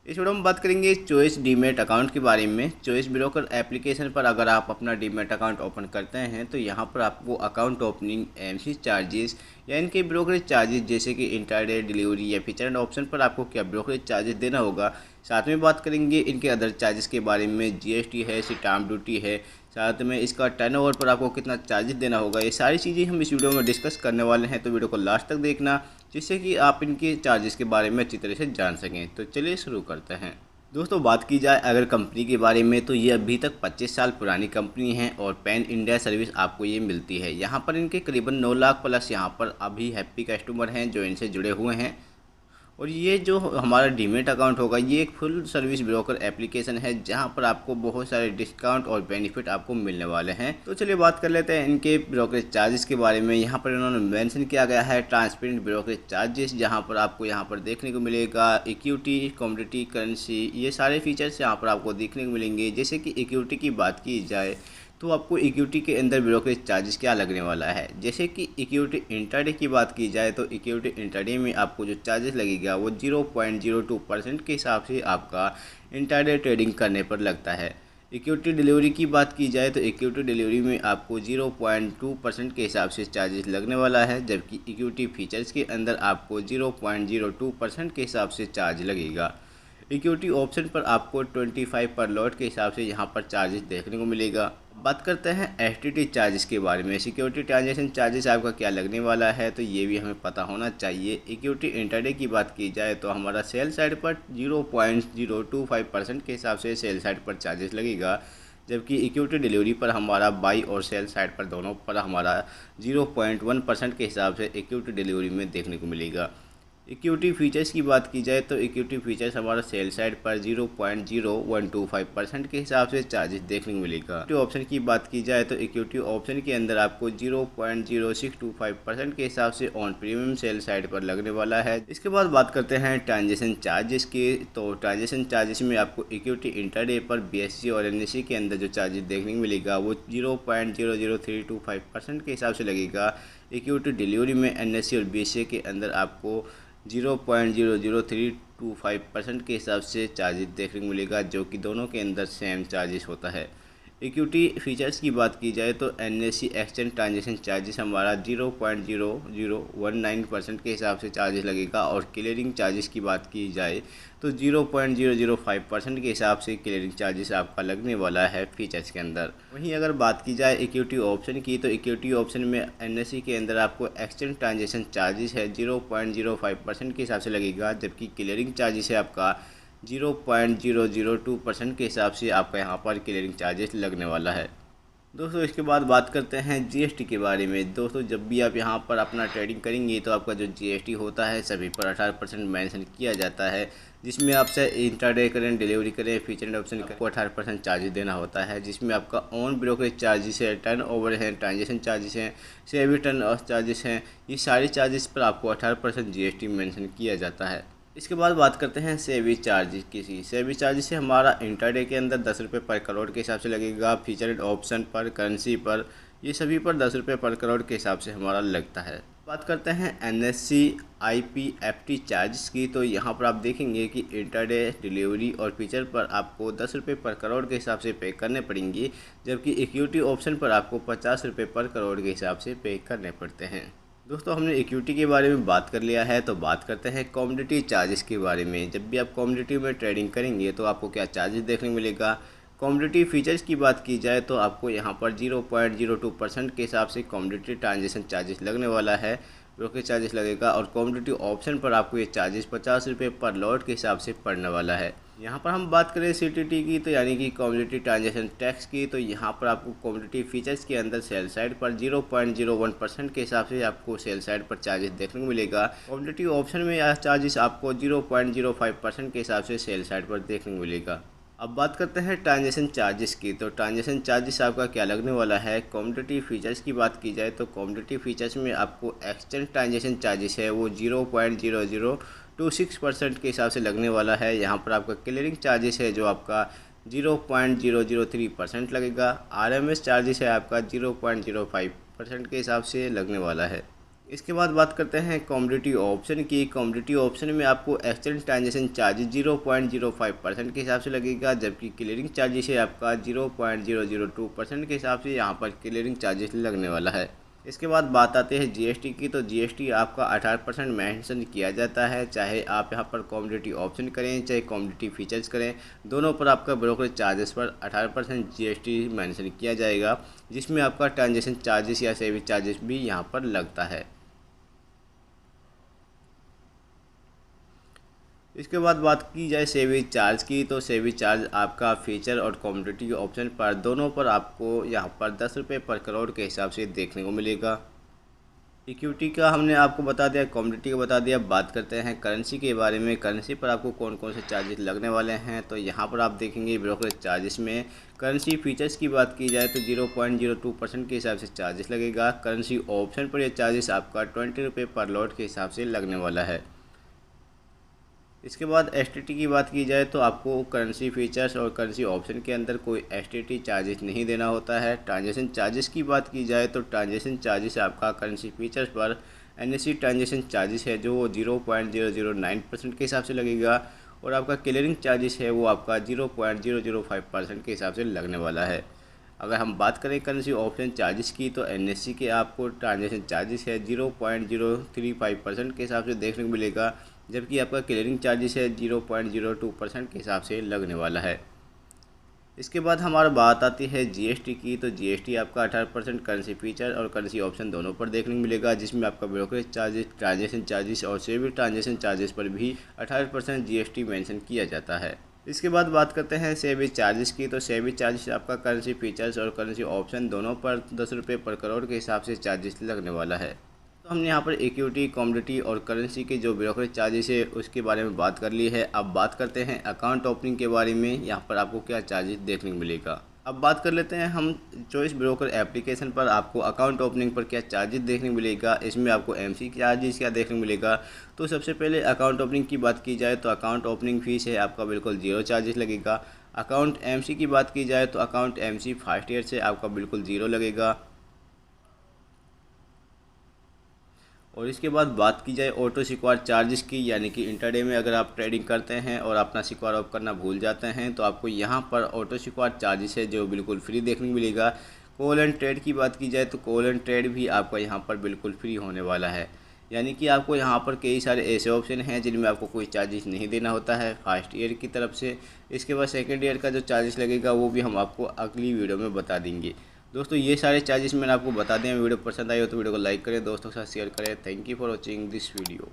इस वीडियो में बात करेंगे चॉइस डीमैट अकाउंट के बारे में। चॉइस ब्रोकर एप्लीकेशन पर अगर आप अपना डीमैट अकाउंट ओपन करते हैं तो यहाँ पर आपको अकाउंट ओपनिंग, एमसी चार्जेस या इनके ब्रोकरेज चार्जेस जैसे कि इंट्राडे डिलीवरी या फीचर एंड ऑप्शन पर आपको क्या ब्रोकरेज चार्जेस देना होगा। साथ में बात करेंगे इनके अदर चार्जेस के बारे में, जीएसटी है, स्टाम्प ड्यूटी है, साथ में इसका टर्नओवर पर आपको कितना चार्जेस देना होगा। ये सारी चीज़ें हम इस वीडियो में डिस्कस करने वाले हैं, तो वीडियो को लास्ट तक देखना जिससे कि आप इनके चार्जेस के बारे में अच्छी तरह से जान सकें। तो चलिए शुरू करते हैं। दोस्तों, बात की जाए अगर कंपनी के बारे में तो ये अभी तक 25 साल पुरानी कंपनी है और पैन इंडिया सर्विस आपको ये मिलती है। यहाँ पर इनके करीबन 9 लाख प्लस यहाँ पर अभी हैप्पी कस्टमर हैं जो इनसे जुड़े हुए हैं। और ये जो हमारा डीमैट अकाउंट होगा ये एक फुल सर्विस ब्रोकर एप्लीकेशन है जहां पर आपको बहुत सारे डिस्काउंट और बेनिफिट आपको मिलने वाले हैं। तो चलिए बात कर लेते हैं इनके ब्रोकरेज चार्जेस के बारे में। यहाँ पर इन्होंने मेंशन किया गया है ट्रांसपेरेंट ब्रोकरेज चार्जेस, जहां पर आपको यहाँ पर देखने को मिलेगा इक्विटी, कमोडिटी, करेंसी, ये सारे फीचर्स यहाँ पर आपको देखने को मिलेंगे। जैसे कि इक्विटी की बात की जाए तो आपको इक्विटी के अंदर ब्रोकरेज चार्जेस क्या लगने वाला है। जैसे कि इक्विटी इंट्राडे की बात की जाए तो इक्विटी इंट्राडे में आपको जो चार्जेस लगेगा वो 0.02% के हिसाब से आपका इंट्राडे ट्रेडिंग करने पर लगता है। इक्विटी डिलीवरी की बात की जाए तो इक्विटी डिलीवरी में आपको 0.2% के हिसाब से चार्जेस लगने वाला है, जबकि इक्विटी फीचर्स के अंदर आपको 0.02% के हिसाब से चार्ज लगेगा। इक्विटी ऑप्शन पर आपको 25 पर लॉट के हिसाब से यहाँ पर चार्जेस देखने को मिलेगा। बात करते हैं एसटीटी चार्जेस के बारे में। सिक्योरिटी ट्रांजैक्शन चार्जेस आपका क्या लगने वाला है तो ये भी हमें पता होना चाहिए। इक्विटी इंट्राडे की बात की जाए तो हमारा सेल साइड पर 0.025% के हिसाब से सेल साइड पर चार्जेस लगेगा, जबकि इक्विटी डिलीवरी पर हमारा बाई और सेल साइड पर दोनों पर हमारा 0.1% के हिसाब से इक्विटी डिलीवरी में देखने को मिलेगा। इक्विटी फीचर्स की बात की जाए तो इक्विटी फीचर्स हमारा सेल साइड पर 0.0125% के हिसाब से चार्जेस देखने को मिलेगा। इक्विटी ऑप्शन की बात की जाए तो इक्विटी ऑप्शन के अंदर आपको 0.0625% के हिसाब से ऑन प्रीमियम सेल साइड पर लगने वाला है। इसके बाद बात करते हैं ट्रांजेक्शन चार्जेस की। तो ट्रांजेक्शन चार्जेस में आपको इक्विटी इंट्राडे पर बीएससी और एनएससी के अंदर जो चार्जेस देखने को मिलेगा वो 0.00325% के हिसाब से लगेगा। इक्विटी डिलीवरी में एनएससी और बीएससी के अंदर आपको 0.00325% के हिसाब से चार्जेस देखने को मिलेगा, जो कि दोनों के अंदर सेम चार्जेस होता है। इक्विटी फीचर्स की बात की जाए तो एनएससी एक्सचेंज ट्रांजैक्शन चार्जेस हमारा 0.0019% के हिसाब से चार्जेस लगेगा, और क्लियरिंग चार्जेस की बात की जाए तो 0.005% के हिसाब से क्लियरिंग चार्जेस आपका लगने वाला है फीचर्स के अंदर। वहीं अगर बात की जाए इक्विटी ऑप्शन की तो इक्विटी ऑप्शन में एनएससी के अंदर आपको एक्सचेंज ट्रांजैक्शन चार्जेस है 0.05% के हिसाब से लगेगा, जबकि क्लियरिंग चार्जेस है आपका 0.002% के हिसाब से आपका यहाँ पर क्लियरिंग चार्जेस लगने वाला है। दोस्तों, इसके बाद बात करते हैं जीएसटी के बारे में। दोस्तों, जब भी आप यहाँ पर अपना ट्रेडिंग करेंगे तो आपका जो जीएसटी होता है सभी पर 18% मेंशन किया जाता है, जिसमें आपसे इंट्राडे करें, डिलीवरी करें, फीचर एंड ऑप्शन को 18% चार्जेस देना होता है, जिसमें आपका ऑन ब्रोकरेज चार्जेस है, टर्न ओवर है, ट्रांजेक्शन चार्जेस हैं, सेवी टर्न ऑफ चार्जेस हैं, ये सारे चार्जेस पर आपको 18% जीएसटी मेंशन किया जाता है। इसके बाद बात करते हैं सेवी चार्जेस की। सेवी चार्जेस से हमारा इंट्राडे के अंदर 10 रुपये पर करोड़ के हिसाब से लगेगा, फीचर एंड ऑप्शन पर, करेंसी पर, ये सभी पर 10 रुपये पर करोड़ के हिसाब से हमारा लगता है। बात करते हैं एनएससी आईपीएफटी चार्जेस की। तो यहाँ पर आप देखेंगे कि इंट्राडे डिलीवरी और फीचर पर आपको 10 रुपये पर करोड़ के हिसाब से पे करने पड़ेंगे, जबकि इक्विटी ऑप्शन पर आपको 50 रुपये पर करोड़ के हिसाब से पे करने पड़ते हैं। दोस्तों, हमने इक्विटी के बारे में बात कर लिया है, तो बात करते हैं कमोडिटी चार्जेस के बारे में। जब भी आप कमोडिटी में ट्रेडिंग करेंगे तो आपको क्या चार्जेस देखने को मिलेगा। कमोडिटी फीचर्स की बात की जाए तो आपको यहाँ पर 0.02% के हिसाब से कमोडिटी ट्रांजेक्शन चार्जेस लगने वाला है, ब्रोकरेज चार्जेस लगेगा। और कमोडिटी ऑप्शन पर आपको ये चार्जेस 50 रुपये पर लॉट के हिसाब से पड़ने वाला है। यहाँ पर हम बात करें सीटीटी की, तो यानी कि कमोडिटी ट्रांजैक्शन टैक्स की, तो यहाँ पर आपको कमोडिटी फीचर्स के अंदर सेल साइड पर 0.01% के हिसाब से आपको सेल साइड पर चार्जेस देखने को मिलेगा। कमोडिटी ऑप्शन में यह चार्जेस आपको 0.05% के हिसाब से सेल साइड पर देखने को मिलेगा। अब बात करते हैं ट्रांजैक्शन चार्जेस की। तो ट्रांजैक्शन चार्जेस आपका क्या लगने वाला है। कमोडिटी फीचर्स की बात की जाए तो कमोडिटी फीचर्स में आपको एक्सचेंज ट्रांजैक्शन चार्जेस है वो 0.0026% के हिसाब से लगने वाला है। यहाँ पर आपका क्लियरिंग चार्जेस है जो आपका 0.003% लगेगा। आरएमएस चार्जेस है आपका 0.05% के हिसाब से लगने वाला है। इसके बाद बात करते हैं कमोडिटी ऑप्शन की। कमोडिटी ऑप्शन में आपको एक्सचेंज ट्रांजेक्शन चार्जेस 0.05% के हिसाब से लगेगा, जबकि क्लियरिंग चार्जेस है आपका 0.002% के हिसाब से यहाँ पर क्लियरिंग चार्जेस लगने वाला है। इसके बाद बात आती है जीएसटी की। तो जीएसटी आपका 18% मेंशन किया जाता है, चाहे आप यहाँ पर कमोडिटी ऑप्शन करें चाहे कमोडिटी फीचर्स करें, दोनों पर आपका ब्रोकरेज चार्जेस पर 18% जीएसटी मेंशन किया जाएगा, जिसमें आपका ट्रांजेक्शन चार्जेस या सर्विस चार्जेस भी यहाँ पर लगता है। इसके बाद बात की जाए सर्विस चार्ज की। तो सर्विस चार्ज आपका फीचर और कमोडिटी ऑप्शन पर दोनों पर आपको यहाँ पर 10 रुपये पर करोड़ के हिसाब से देखने को मिलेगा। इक्विटी का हमने आपको बता दिया, कमोडिटी का बता दिया। बात करते हैं करेंसी के बारे में। करेंसी पर आपको कौन कौन से चार्जेस लगने वाले हैं, तो यहाँ पर आप देखेंगे ब्रोकरेज चार्जेस में करेंसी फीचर्स की बात की जाए तो 0.02% के हिसाब से चार्जेस लगेगा। करेंसी ऑप्शन पर यह चार्जेस आपका 20 रुपये पर लॉट के हिसाब से लगने वाला है। इसके बाद एसटीटी की बात की जाए तो आपको करेंसी फीचर्स और करेंसी ऑप्शन के अंदर कोई एसटीटी चार्जेस नहीं देना होता है। ट्रांजेक्शन चार्जेस की बात की जाए तो ट्रांजेक्शन चार्जेस आपका करेंसी फीचर्स पर एनएससी ट्रांजेक्शन चार्जेस है जो 0.009% के हिसाब से लगेगा, और आपका क्लियरिंग चार्जेस है वो आपका 0.005% के हिसाब से लगने वाला है। अगर हम बात करें करेंसी ऑप्शन चार्जेस की तो एनएससी के आपको ट्रांजेक्शन चार्जेस है 0.035% के हिसाब से देखने को मिलेगा, जबकि आपका क्लियरिंग चार्जेस है 0.02% के हिसाब से लगने वाला है। इसके बाद हमारा बात आती है जीएसटी की। तो जीएसटी आपका 18% करेंसी फीचर और करेंसी ऑप्शन दोनों पर देखने को मिलेगा, जिसमें आपका ब्रोकरेज चार्जेस, ट्रांजेक्शन चार्जेस और सर्विस ट्रांजेक्शन चार्जेस पर भी 18% जीएसटी मेंशन किया जाता है। इसके बाद बात करते हैं सर्विस चार्जेस की। तो सर्विस चार्जेस आपका करेंसी फीचर्स और करेंसी ऑप्शन दोनों पर 10 रुपये पर करोड़ के हिसाब से चार्जेस लगने वाला है। तो हमने यहाँ पर इक्विटी, कमोडिटी और करेंसी के जो ब्रोकरेज चार्जेस है उसके बारे में बात कर ली है। अब बात करते हैं अकाउंट ओपनिंग के बारे में, यहाँ पर आपको क्या चार्जेस देखने को मिलेगा। अब बात कर लेते हैं हम चॉइस ब्रोकर एप्लीकेशन पर आपको अकाउंट ओपनिंग पर क्या चार्जेस देखने को मिलेगा, इसमें आपको एमसी चार्जेस क्या देखने को मिलेगा। तो सबसे पहले अकाउंट ओपनिंग की बात की जाए तो अकाउंट ओपनिंग फ़ीस है आपका बिल्कुल 0 चार्जेस लगेगा। अकाउंट एमसी की बात की जाए तो अकाउंट एमसी फर्स्ट ईयर से आपका बिल्कुल 0 लगेगा। और इसके बाद बात की जाए ऑटो सिक्योर चार्जेस की, यानी कि इंटरडे में अगर आप ट्रेडिंग करते हैं और अपना सिक्योर ऑफ करना भूल जाते हैं तो आपको यहाँ पर ऑटो सिक्योर चार्जेस है जो बिल्कुल फ्री देखने को मिलेगा। कॉल एंड ट्रेड की बात की जाए तो कॉल एंड ट्रेड भी आपका यहाँ पर बिल्कुल फ्री होने वाला है, यानी कि आपको यहाँ पर कई सारे ऐसे ऑप्शन हैं जिनमें आपको कोई चार्जेस नहीं देना होता है फर्स्ट ईयर की तरफ से। इसके बाद सेकेंड ईयर का जो चार्जेस लगेगा वो भी हम आपको अगली वीडियो में बता देंगे। दोस्तों ये सारे चार्जेस मैंने आपको बता दें। वीडियो पसंद आई हो तो वीडियो को लाइक करें, दोस्तों के साथ शेयर करें। Thank you for watching this video.